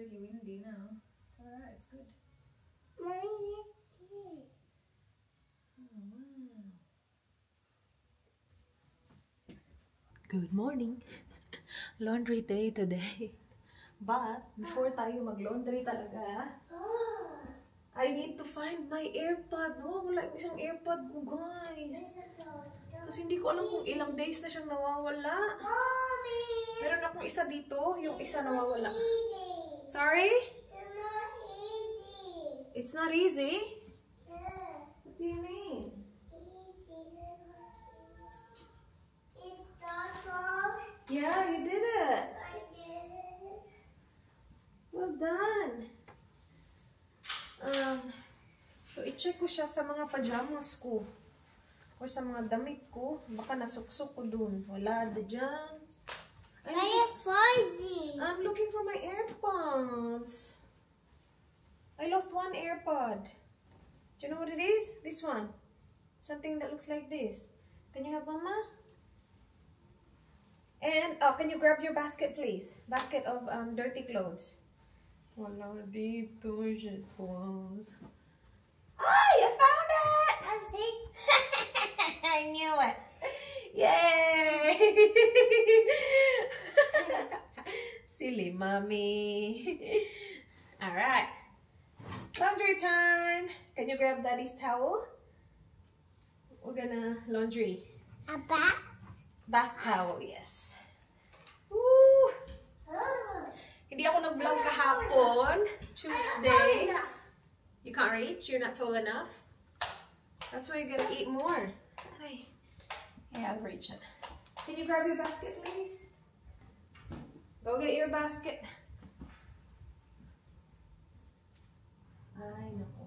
already windy now. It's alright, it's good. Mommy, this tea. Oh, wow. Good morning. Laundry day today. But, before tayo mag-laundry talaga, I need to find my AirPod. Nawawala yung isang AirPod ko, guys. Tapos hindi ko alam kung ilang days na siyang nawawala. Mommy! Meron akong isa dito, yung isa nawawala. Easy. Sorry? It's not easy. It's not easy? Yeah. What do you mean? Easy. It's not wrong. Yeah, you did it. I did it. Well done. So, i-check ko siya sa mga pajamas ko. Or sa mga damit ko. Baka nasuksok ko dun. Wala na dyan. I have 5D. I'm looking for my AirPods. I lost one AirPod. Do you know what it is? This one. Something that looks like this. Can you help Mama? And, can you grab your basket, please? Basket of dirty clothes. Wala dito siya, clothes. Ay! I found it! I think. I knew it. Yay! Silly mommy. All right. Laundry time. Can you grab Daddy's towel? We're gonna laundry. A bat? Bath towel, yes. Woo! Oh. Hindi ako nag-vlog kahapon. Tuesday. You can't reach? You're not tall enough? That's why you gotta eat more. Ay. Yeah, I'll reach it. Can you grab your basket, please? Go get your basket. Ay, naku.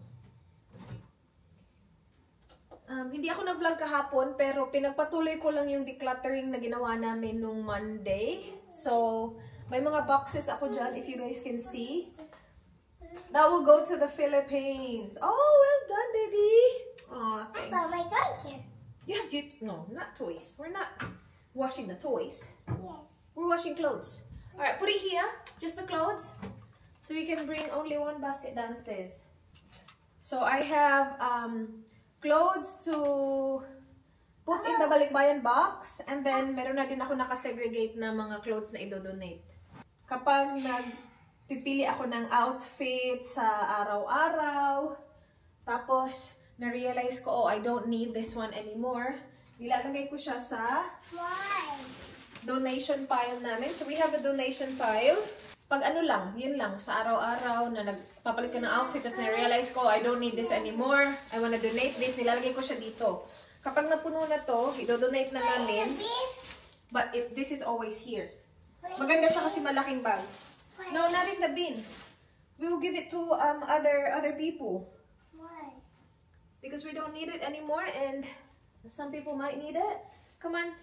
Hindi ako nag-vlog kahapon, pero pinagpatuloy ko lang yung decluttering na ginawa namin nung Monday. So, may mga boxes ako dyan, if you guys can see. That will go to the Philippines. Oh, well done, baby. Aw, I thanks. got my toys here. You have to, no, not toys. We're not washing the toys. Yes. We're washing clothes. All right, put it here, just the clothes. So we can bring only one basket downstairs. So I have clothes to put in the balikbayan box. And then meron na din ako nakasegregate na mga clothes na i-donate. Kapag nagpipili ako ng outfit sa araw-araw, tapos na-realize ko, oh, I don't need this one anymore, nilalagay ko siya sa Why? donation pile namin. So we have a donation pile. Pag ano lang, yun lang, sa araw-araw na nagpapalit ka ng outfit, tapos na-realize ko, I don't need this anymore, I wanna donate this, nilalagay ko siya dito. Kapag napuno na to, i-donate na namin. But this is always here. Maganda siya kasi malaking bag. No, not in the bin. We will give it to other people. Why? Because we don't need it anymore and some people might need it. Come on.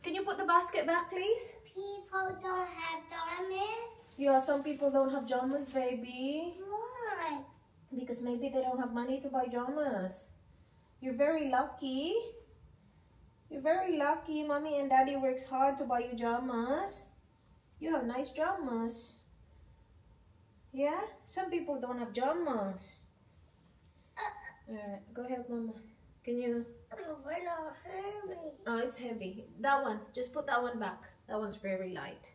Can you put the basket back, please? People don't have diamonds. Yeah, some people don't have jamas, baby. Why? Because maybe they don't have money to buy jamas. You're very lucky. You're very lucky. Mommy and Daddy works hard to buy you jamas. You have nice jamas. Yeah? Some people don't have jamas. Alright, go ahead, Mama. Can you... We're not hurry. Oh, it's heavy. That one. Just put that one back. That one's very light.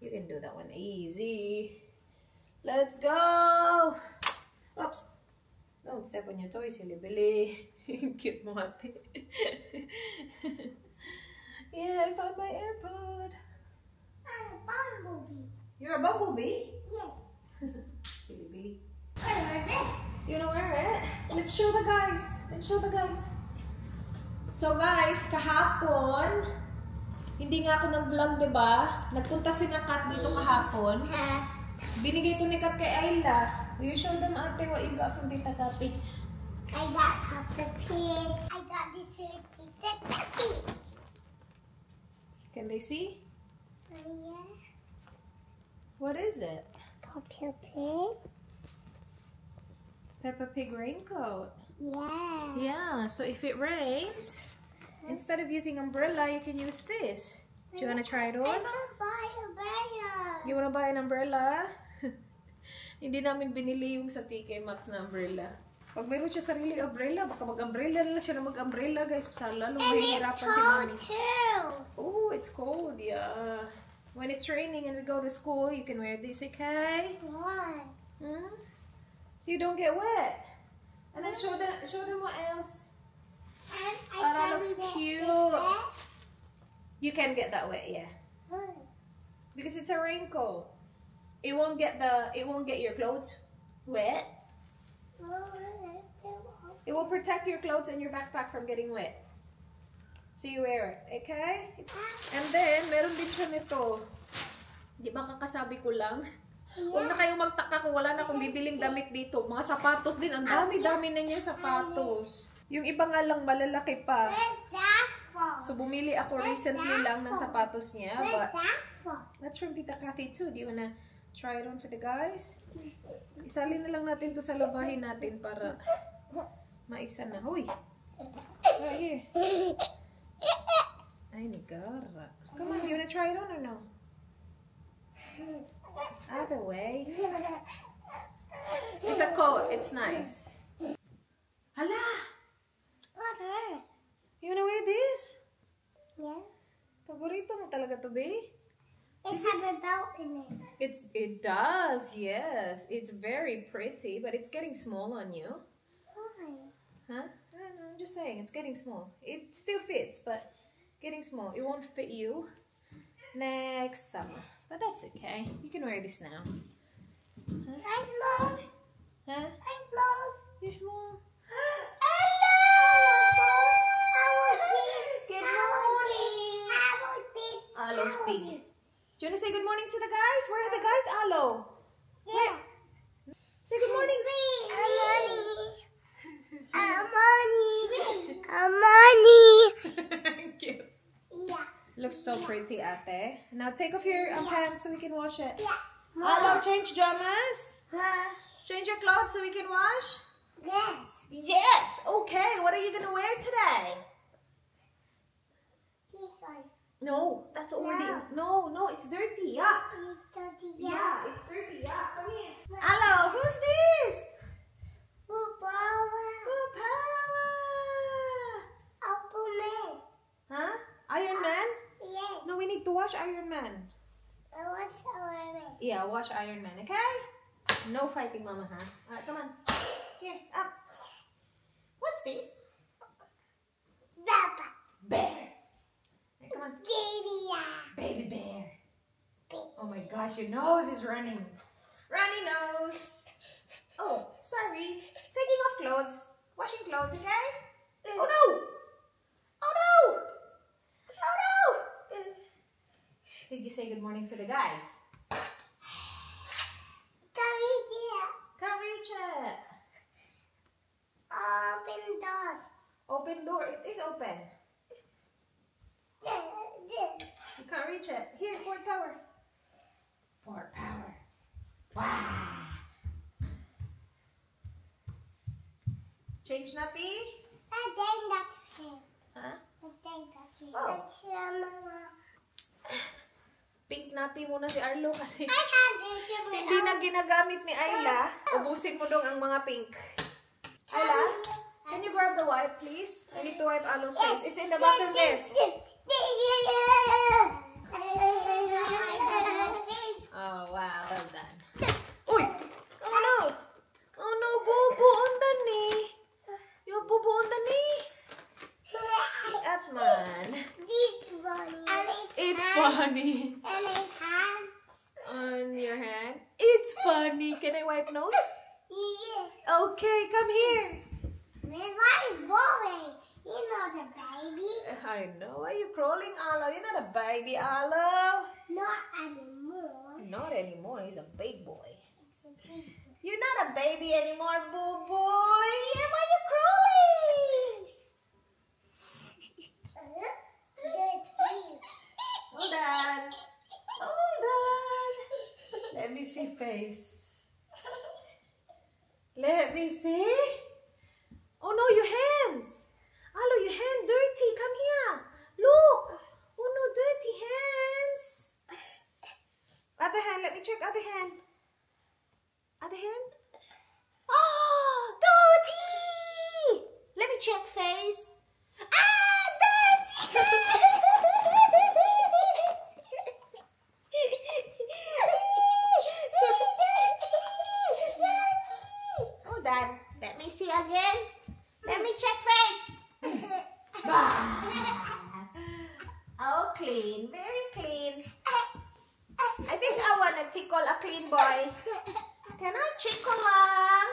You can do that one easy. Let's go! Oops. Don't step on your toy, silly Billy. Cute mo ate. Yeah, I found my AirPod. I'm a bumblebee. You're a bumblebee? Yes. Silly Billy. I wear this. You know where it? Let's show the guys. Let's show the guys. So guys, kahapon, hindi nga ako nag-vlog, diba? Nagpunta si Kat dito kahapon. Binigay ito ni Kat kay Ayla. Will you show them, ate, what you got from Tita Kati? I got Peppa Pig. I got this Peppa Pig. Can they see? Yeah. What is it? Peppa Pig. Peppa Pig raincoat. Yeah. Yeah, so if it rains, instead of using umbrella, you can use this. Do you want to try it I on? want to buy a umbrella. You want to buy an umbrella? Hindi namin binili yung sa TK Maxx na umbrella. Pag meron siya sariling umbrella, baka mag-umbrella na lang siya na mag-umbrella, guys. Lalong mahihirapan si Mami. Oh, it's cold, yeah. When it's raining and we go to school, you can wear this, okay? Why? Hmm? So you don't get wet. And then show them what else. And Oh, that looks cute. You can get that wet, yeah. Because it's a raincoat. It won't get your clothes wet. It will protect your clothes and your backpack from getting wet. So you wear it, okay? And then, meron din siya nito. Di ba kakasabi ko lang? Huwag na kayong magtaka kung wala na akong bibiling damit dito. Mga sapatos din. Ang dami-dami na niya sapatos. Yung iba nga lang malalaki pa. So bumili ako recently lang ng sapatos niya. But that's from Tita Cathy too. Do you wanna try it on for the guys? Isalin na lang natin to sa labahin natin para maisa na. Huy! Right here. Ay, nagara. Come on, you wanna try it on or no? Other way. It's a coat. It's nice. Hala! You wanna wear this? Yeah. Paborito mo talaga to, be? It has a belt in it. It does, yes. It's very pretty, but it's getting small on you. Why? Huh? I don't know, I'm just saying, it's getting small. It still fits, but getting small. It won't fit you next summer. But that's okay. You can wear this now. Huh? I'm small. Huh? I'm small. You're small. Hello! Good morning. Alo's big. Do you want to say good morning to the guys? Where are the guys, Alo? Yeah. Say good morning. Cute. Yeah. Looks so pretty, ate. Now take off your pants so we can wash it. Yeah. Alo, change pajamas. Change your clothes so we can wash. Yes. Yes. Okay. What are you gonna wear today? This one. No, that's already. No. No, it's dirty. Yuck. It's dirty. Yeah, it's dirty. Yuck. Come here. Alo, who's this? Papa. Huh? Iron Man? Yeah. No, we need to wash Iron Man. What's our Yeah, wash Iron Man, okay? No fighting, Mama, huh? Alright, come on. Here, up. What's this? Papa. Bear. Hey, come on. Baby. Baby bear. Oh my gosh, your nose is running. Runny nose. Oh, sorry. Taking off clothes. Washing clothes, okay? Oh no! Oh no! Oh no! Did you say good morning to the guys? Come reach it. Open doors. Open door. It is open. You can't reach it. Here, Fort Power. Fort Power. Wow. Change nappy? I think that's him. Huh? I think that's him. Oh. That's him, Mama. Pink nappy muna si Arlo kasi I can't do it without. hindi na ginagamit ni Ayla. Ubusin mo dong ang mga pink. Ayla, can you grab the wipe, please? I need to wipe Arlo's face. It's in the bathroom there. Oh, wow. Well done. Uy! Oh, no! Oh, no. Bubu on the knee. Your bubu on the knee. Atman. It's funny. And his hands. On your hand. It's funny. Can I wipe nose? Yeah. Okay, come here. What is boring? You're not a baby. I know. Why are you crawling, Alo? You're not a baby, Alo. Not anymore. Not anymore. He's a big boy. It's a baby. You're not a baby anymore, boo boy. Yeah, why are you crawling? Hold on. Hold on. Let me see face. Let me see. Oh no, your hands. Alo, your hand dirty. Come here. Look. Oh no, dirty hands. Other hand. Let me check other hand. Other that. Let me see again. Let me check face. Oh, clean. Very clean. I think I want to tickle a clean boy. Can I tickle lang?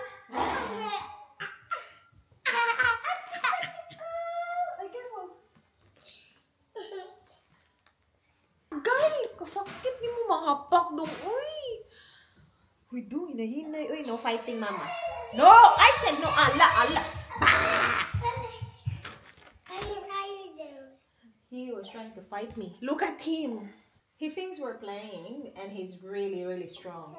Guy, kasakit ni mo mga pakdong. Uy. Uy, do, hinahinay. Uy, no fighting, mama. No! I said no. Ala. He was trying to fight me. Look at him. He thinks we're playing, and he's really, really strong.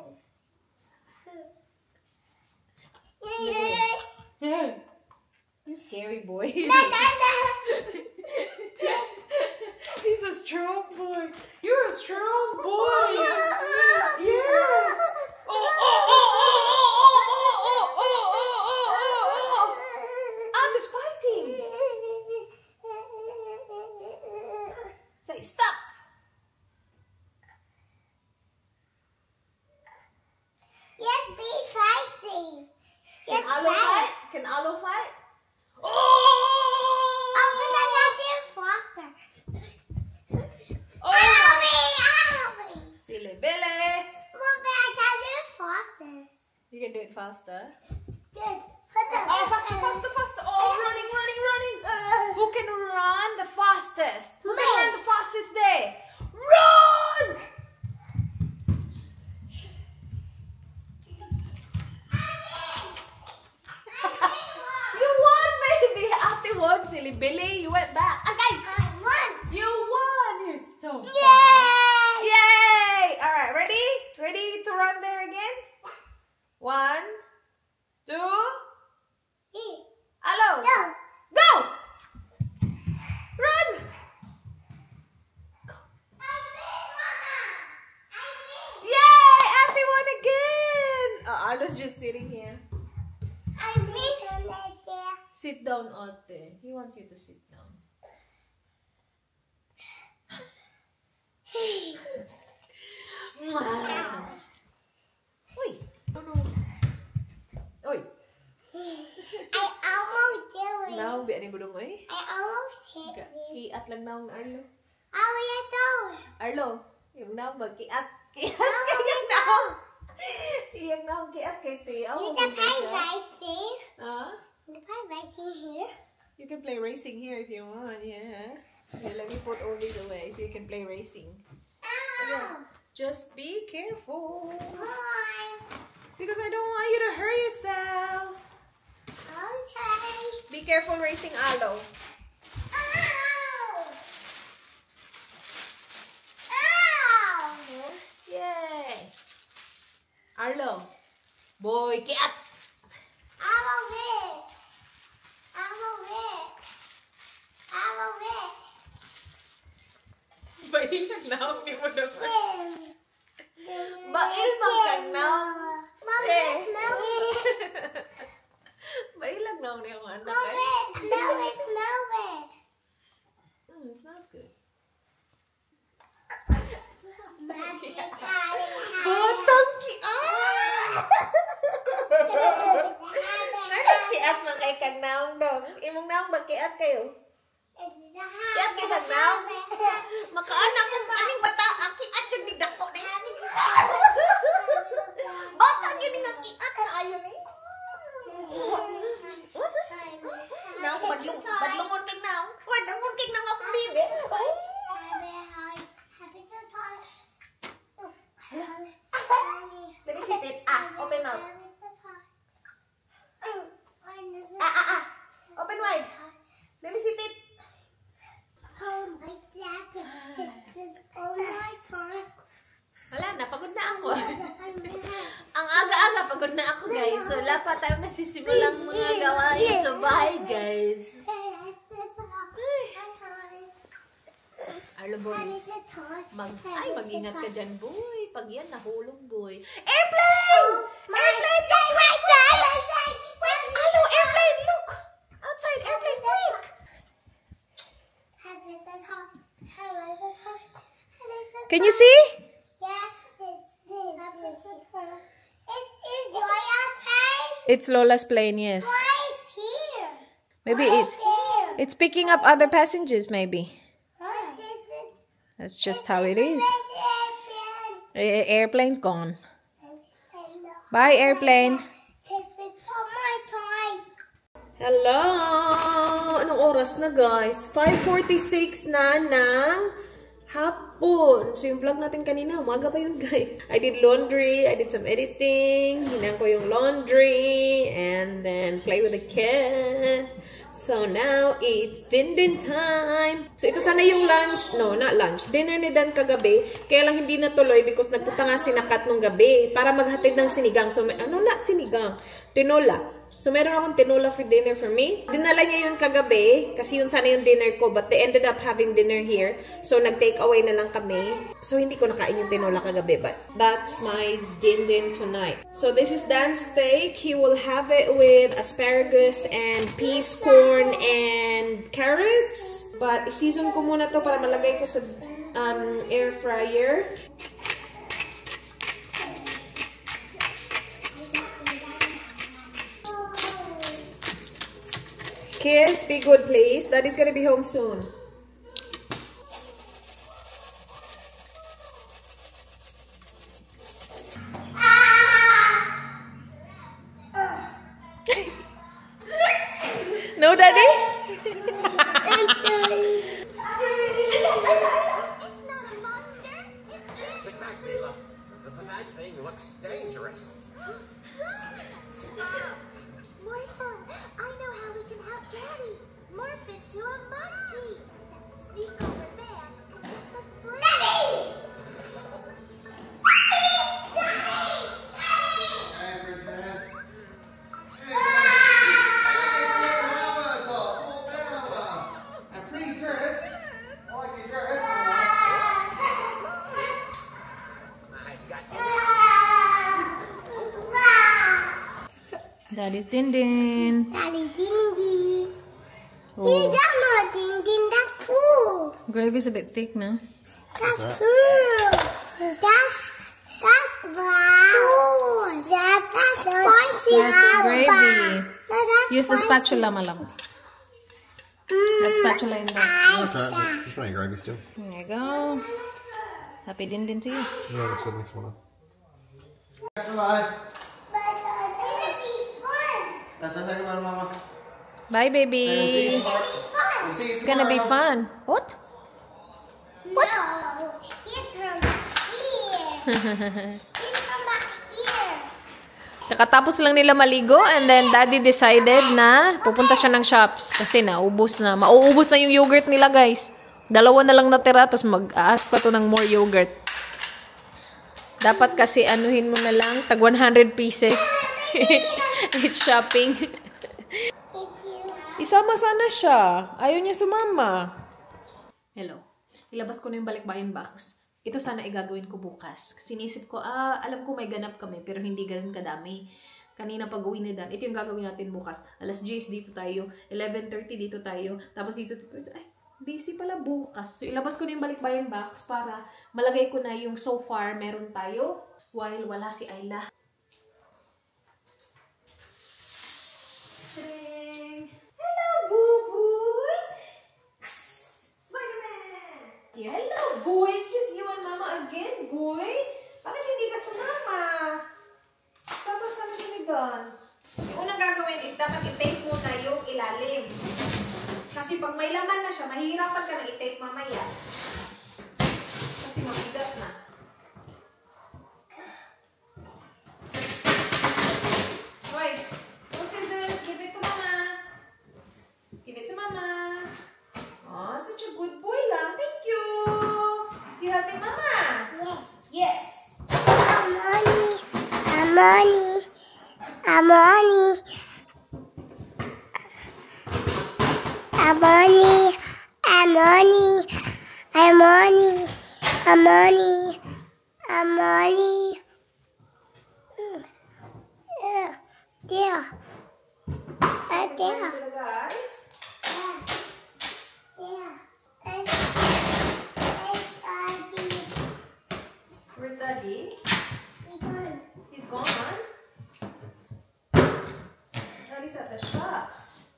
Yeah. You scary boy. He's a strong boy. You're a strong boy. Yes. There's fighting. Say stop. Yes, be fighting. Yes, Can Alo fight? Can Alo fight? Oh, but I got it faster. Oh, silly Billy. Mommy, I got it faster. You can do it faster. Yes. Oh, faster. Oh, running. Who can run the fastest? Who can run the fastest there? Run! You won, baby. Ate won, silly Billy. You went back. Okay. I won. You won. You're so fast. Yay! Yay! All right, ready? Ready to run there again? 1, 2. Hello. Go. Go! Run! Go. Yay! Ate won again! Arlo's just sitting here. Sit down, Ate. He wants you to sit down. Uy! Ano? Uy! I almost do it. Naong biya ni Budong, uy? I almost hit you. Kiat lang naong Arlo. I will do it. Arlo, yung naong ba? Kiat I kay will naong. Iyang naong kiat kay te. do it. You can play racing. Huh? You can play racing here. You can play racing here if you want, yeah. Okay, let me put all these away so you can play racing. Ow. Just be careful. Bye. Because I don't want you to hurt yourself. Okay. Be careful racing Alo. Ow. Ow. Yay! Arlo. Boy, kiat! I'm a win. I'm a win. I'm a win. Bail naong ni mo naman. Win. Bail magkang naong. Mommy, smell it. Bailag naong ni ang anak eh. Mommy, smell it, smell it. It smells good. Batang kiat! Nagkiat man kay kag naong dong. Imong naong magkiat kayo. Kiat kay kag naong. Makaanak kong aning bata. Ang kiat dyan ni dako na yun. Bata yun nga kiat. Ayaw na yun. Naong badlungon kay naong. Badlungon kay naong ako bibi. Let me sit it. Open mouth. Open wide. Let me sit it. Wala na, pagod na ako. Ang aga-aga, pagod na ako guys. So, wala pa tayo nasisimulang mga gawain. So, bye guys. Arlo boy. Mag-ingat ka dyan boy. Pag yan, nahulog boy. Airplane! Airplane! Arlo, airplane! Look! Outside, airplane, quick! Can you see? It's Lola's plane, yes. Why is here? Maybe Why it's is here? it's picking up other passengers, maybe. What is it? That's just how it is. This Airplane's gone. is Bye, airplane. for my time. Hello! Anong oras na, guys? 5:46 na ng hapon. So, yung vlog natin kanina, umaga pa yun, guys. I did laundry, I did some editing, hinang ko yung laundry, and then play with the kids. So, now, it's din-din time. So, ito sana yung lunch, no, not lunch, dinner ni Dan kagabi, kaya lang hindi natuloy because nagpunta nga si Nakat nung gabi para maghatid ng sinigang. So, not sinigang, tinola. So, meron akong tinola for dinner for me. Dinala niya yun kagabi, kasi yun sana yung dinner ko, but they ended up having dinner here. So, nag-take away na lang kami. So, hindi ko nakain yung tinola kagabi, but that's my din-din tonight. So, this is Dan's steak. He will have it with asparagus and peas, corn, and carrots. But, i-season ko muna to para malagay ko sa air fryer. Kids, be good, please. Daddy's gonna be home soon. No, Daddy? It's not a monster. Get back, Mila. That thing looks dangerous. Morphle, I know how we can help Daddy. Morph into a monkey. Let's sneak over there and get the spray. Daddy! Daddy's din-din. Daddy Dingy. Oh. That's not Dingy, that's cool. Gravy's a bit thick now. That's cool. That's wow. That's spicy. That's gravy. No, that's Use the spicy. spatula, malang. That spatula in there. That's all right. There's plenty of gravy still. There you go. Happy din-din to you. Yeah, that's the next one. But it'll be fun. That's the second one, Mama. Bye, baby. It'll be fun. We'll see you It's gonna be fun. What? What? No, it's from back here. It's from back here. Kakatapos lang nila maligo and then Daddy decided na pupunta siya ng shops kasi naubos na. Mauubos na yung yogurt nila, guys. 2 na lang natira tapos mag-ask pa to ng more yogurt. Dapat kasi anuhin mo na lang tag 100 pieces. It's shopping. Isama sana siya. Ayaw niya sumama. Hello. Ilabas ko na yung balikbayan box. Ito sana igagawin ko bukas. Sinisip ko, alam ko may ganap kami, pero hindi ganun kadami. Kanina pag-uwi na Dan, ito yung gagawin natin bukas. Alas 10 dito tayo, 11:30 dito tayo, tapos dito, ay, busy pala bukas. So, ilabas ko na yung balikbayan box para malagay ko na yung so far meron tayo while wala si Ayla. Hello, boo-boo! Spider-Man! Hello, boy! It's just you and Mama again, boy! Bakit hindi ka sumama? Sama-sama siya ni Don. Yung unang gagawin is dapat i-tape muna yung ilalim. Kasi pag may laman na siya, mahihirapan ka na i-tape mamaya. Kasi mabigat na. Hoy! No scissors! Give it to Mama! Give it to Mama! Oh, such a good boy lang. Thank you! You helping Mama? Yes. Yes! Amani. Amani. Amani. Amani. Amani. Amani. Amani. Yeah. There. Right there. Guys. Yeah. Where's Daddy? Because He's gone. these at the shops.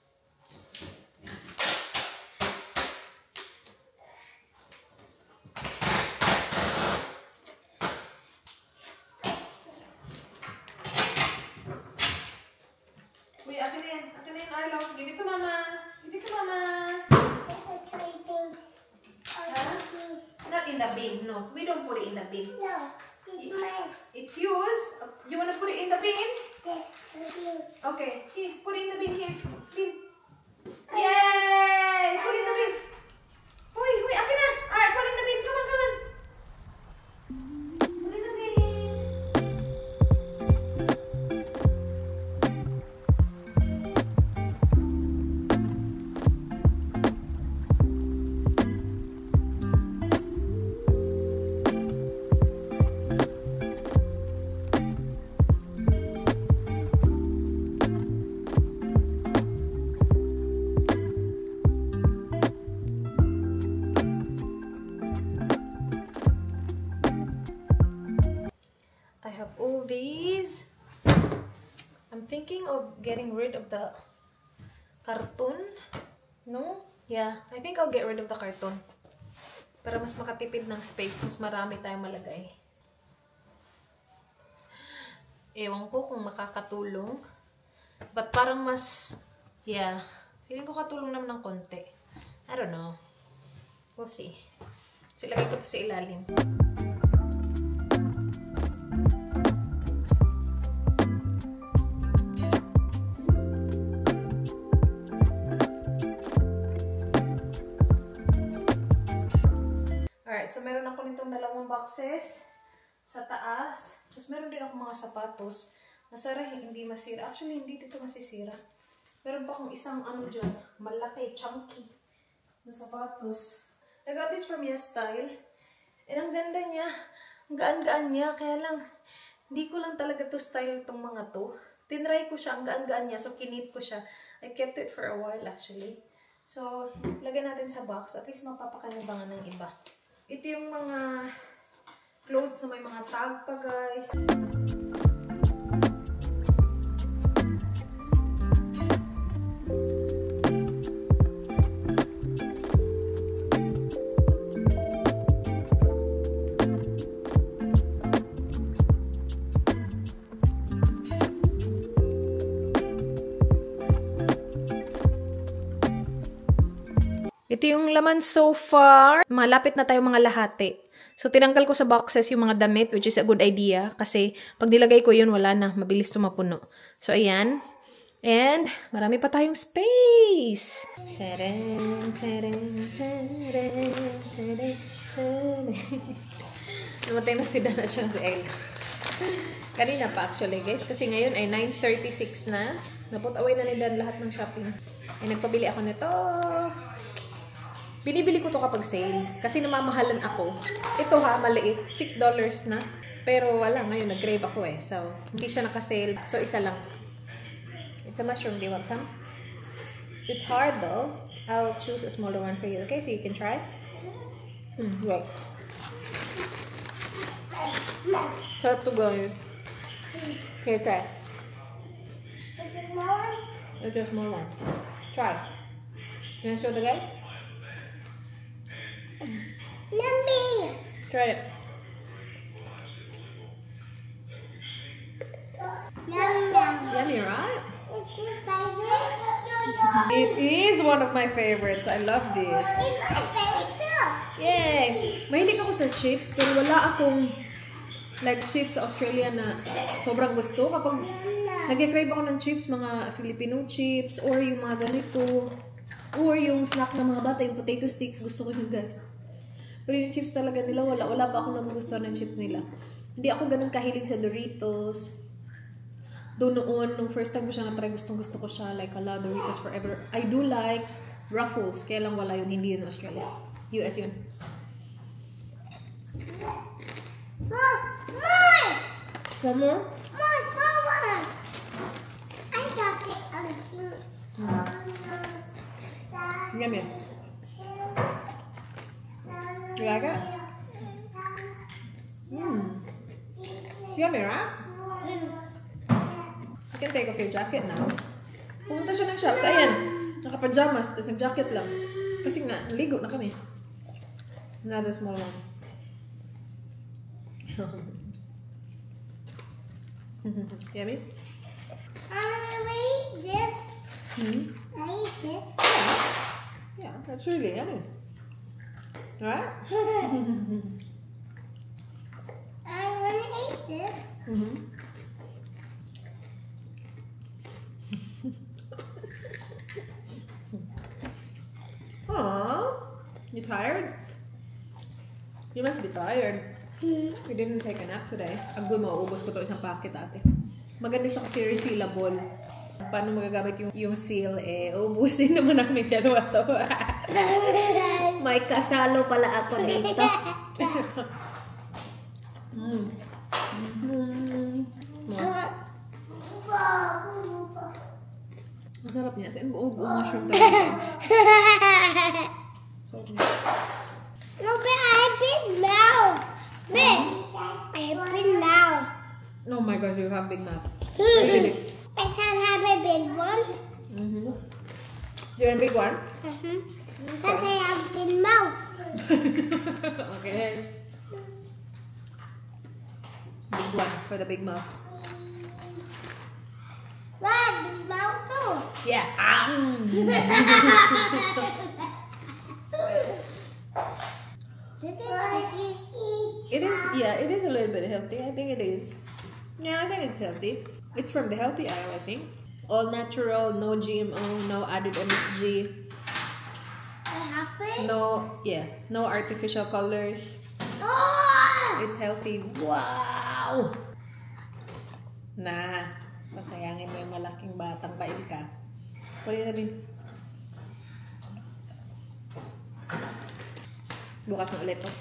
Wait, akin na yan, Arlo. Give it to Mama. Give it to Mama. Huh? Not in the bin, no. We don't put it in the bin. No, it's mine. It's yours. You want to put it in the bin? Yes, it's you. Okay. Here, put it in the bin here. Bin. Yay! Put it in the bin. Wait, akin na. Alright, put it in the bin. Come on, come on. Put it in the bin. I have all these. I'm thinking of getting rid of the carton. No? Yeah, I think I'll get rid of the carton. Para mas makatipid ng space, mas marami tayong malagay. Ewan ko kung makakatulong. But parang mas, yeah, feeling ko katulong naman ng konti. I don't know. We'll see. So, ilagay ko ito sa ilalim. So, meron ako nitong 2 boxes sa taas. Tapos, meron din ako mga sapatos na sana hindi masira. Actually, hindi dito masisira. Meron pa akong isang ano dyan, malaki, chunky na sapatos. I got this from YesStyle. And ang ganda niya. Ang gaan-gaan niya. Kaya lang, hindi ko lang talaga to style itong mga to. Tinry ko siya. Ang gaan-gaan niya. So, kinip ko siya. I kept it for a while actually. So, lagyan natin sa box. At least mapapakanabangan ng iba. Ito yung mga clothes na may mga tag pa, guys. Ito yung laman so far. Malapit na tayo mga lahati. So, tinanggal ko sa boxes yung mga damit, which is a good idea. Kasi, pag nilagay ko yun, wala na. Mabilis tumapuno. So, ayan. And, marami pa tayong space. Tadam, tadam, tadam, tadam, tadam. Namatay na si Dana siya si Ella. Kanina pa actually, guys. Kasi ngayon ay 9:36 na. Naput away na nila lahat ng shopping. Ay, nagpabili ako nito. Binibili ko to kapag sale. Kasi namamahalan ako. Ito ha, maliit. $6 na. Pero wala, ngayon nag-grave ako eh. So, hindi siya naka-sale. So, isa lang. It's a mushroom. Do you want some? It's hard though. I'll choose a smaller one for you. Okay, so you can try. Right. Sarap to, guys. Here, try. Is it small one? It's a small one. Try. You want to show the guys? Yummy! Try it. Yum yum. Yummy, right? Is this favorite? It is one of my favorites. I love this. It's my favorite too. Yay! Mahilig ako sa chips, pero wala akong like chips sa Australia na sobrang gusto. Kapag nag-crave ako ng chips, mga Filipino chips, or yung mga ganito, or yung snack ng mga bata, yung potato sticks, gusto ko yun, guys. Pero yung chips talaga nila, wala pa akong nagugustuhan ng chips nila. Hindi ako ganun kahilig sa Doritos. Doon noon, nung first time ko siya na-try, gustong-gusto ko siya. Like, hala, Doritos forever. I do like Ruffles. Kaya lang wala yun, hindi yun Australia. US yun. More! More! One more? More! Small one! I got it on Yummy. You like it? Yummy, right? You can take off your jacket now. Pumunta siya ng shops. Ayan. Naka-pajamas. Tapos nag-jacket lang. Kasi nga, naligo na kami. Another small one. Yummy? I eat this. I eat this. Yeah, that's really yummy. Right? I want to eat this. Aww. You tired? You must be tired. You didn't take a nap today. Agul, mauubos ko to isang packet, ate. Maganda siya kasi resealable. Paano magagamit yung seal, eh, ubusin naman namin dalawa to. May kasalo pala ako dito. Masarap niya. Saan buo mushroom talaga. No, but I have big mouth. Big. I have big mouth. Oh my gosh, you have big mouth. I can't have a big one. You want a big one? Because I have big mouth. Okay. Big one for the big mouth. Dad, big mouth too. Yeah. It is, yeah, it is a little bit healthy. I think it is. Yeah, I think it's healthy. It's from the healthy aisle, I think. All natural, no GMO, no added MSG. No artificial colors. Oh! It's healthy. Wow! Nah, sasayangin mo yung malaking batang bail ka. Pwede na din. Bukas na ulit to.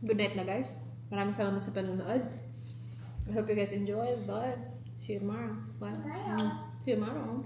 Good night na, guys. Maraming salamat sa panonood. I hope you guys enjoyed. Bye. See you tomorrow. Bye. See you tomorrow.